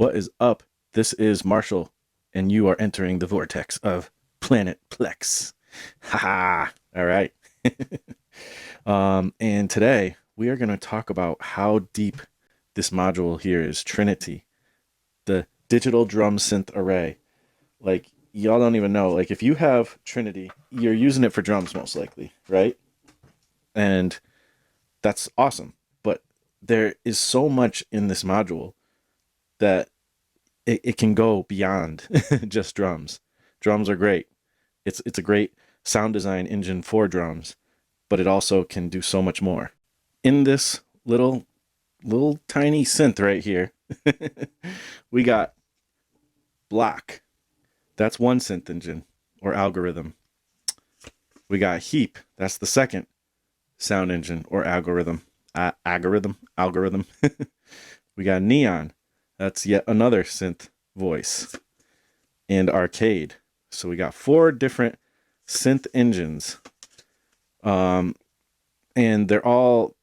What is up? This is Marshall, and you are entering the vortex of planet Plex. Haha. All right. And today we are going to talk about how deep this module here is, Trinity, the digital drum synth array. Like, y'all don't even know. Like, if you have Trinity, you're using it for drums most likely, right? And that's awesome. But there is so much in this module that it can go beyond just drums. Drums are great. It's a great sound design engine for drums, but it also can do so much more. In this little tiny synth right here, we got Block. That's one synth engine or algorithm. We got Heap. That's the second sound engine or algorithm. Algorithm. We got Neon. That's yet another synth voice. And Arcade. So we got 4 different synth engines. And they're all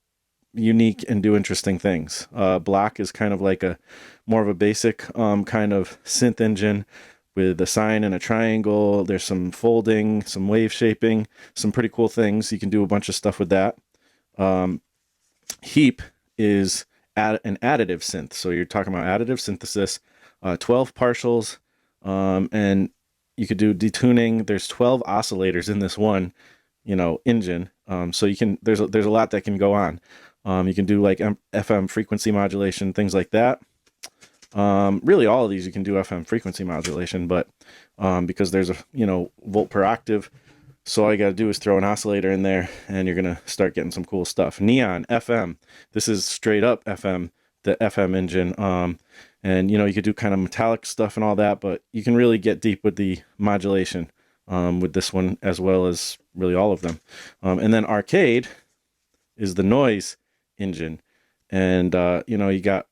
unique and do interesting things. Block is kind of like a more of a basic kind of synth engine with a sine and a triangle. There's some folding, some wave shaping, some pretty cool things. You can do a bunch of stuff with that. Heap is an additive synth. So you're talking about additive synthesis, 12 partials, and you could do detuning. There's 12 oscillators in this one, engine. So you can, there's a lot that can go on. You can do like FM frequency modulation, things like that. Really all of these you can do FM frequency modulation, but because there's a, volt per octave, so all you got to do is throw an oscillator in there and you're going to start getting some cool stuff. Neon, FM. This is straight up FM, the FM engine. And, you could do kind of metallic stuff and all that, but you can really get deep with the modulation with this one as well as really all of them. And then Arcade is the noise engine. And, you got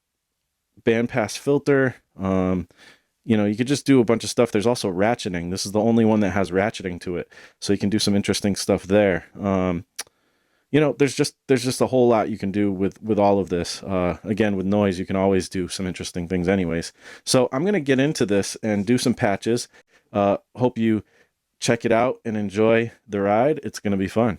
bandpass filter. You could just do a bunch of stuff. There's also ratcheting. This is the only one that has ratcheting to it. So you can do some interesting stuff there. There's just a whole lot you can do with all of this. Again, with noise, you can always do some interesting things anyways. So I'm going to get into this and do some patches. Hope you check it out and enjoy the ride. It's going to be fun.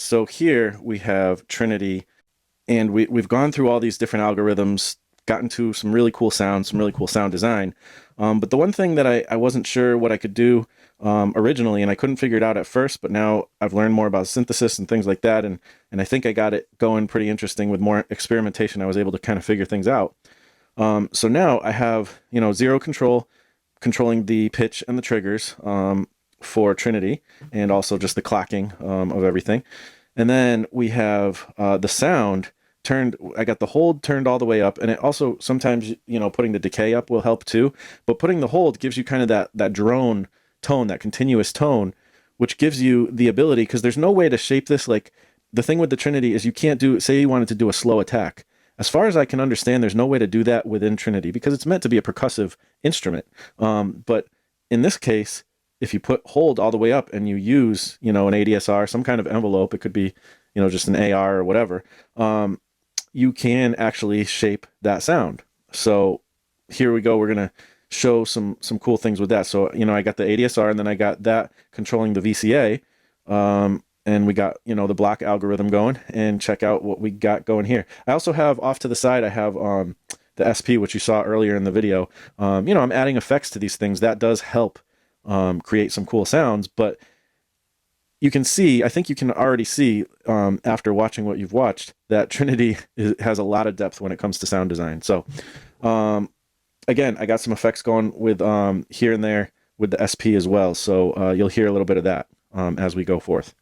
so here we have Trinity, and we've gone through all these different algorithms, gotten to some really cool sounds, some really cool sound design. But the one thing that I wasn't sure what I could do originally, and I couldn't figure it out at first, but now I've learned more about synthesis and things like that, and I think I got it going pretty interesting with more experimentation. I was able to kind of figure things out. So now I have, zero control, controlling the pitch and the triggers for Trinity, and also just the clocking of everything. And then we have the sound turned. I got the hold turned all the way up, and it also sometimes, putting the decay up will help too. But putting the hold gives you kind of that drone tone, that continuous tone, which gives you the ability, because there's no way to shape this. Like, the thing with the Trinity is you can't do, say you wanted to do a slow attack. As far as I can understand, there's no way to do that within Trinity because it's meant to be a percussive instrument. But in this case, if you put hold all the way up and you use, an ADSR, some kind of envelope, it could be, just an AR or whatever, you can actually shape that sound. So here we go. We're going to show some cool things with that. So, I got the ADSR, and then I got that controlling the VCA. And we got, the block algorithm going, and check out what we got going here. I also have off to the side, I have the SP, which you saw earlier in the video. I'm adding effects to these things. That does help create some cool sounds, but you can see, I think you can already see after watching what you've watched, that Trinity has a lot of depth when it comes to sound design. So again, I got some effects going with here and there with the SP as well. So you'll hear a little bit of that as we go forth.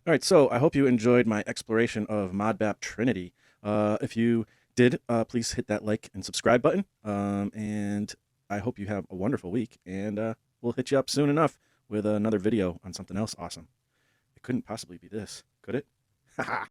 All right, so I hope you enjoyed my exploration of Modbap Trinity. If you did, please hit that like and subscribe button. And I hope you have a wonderful week. And we'll hit you up soon enough with another video on something else awesome. It couldn't possibly be this, could it? Haha.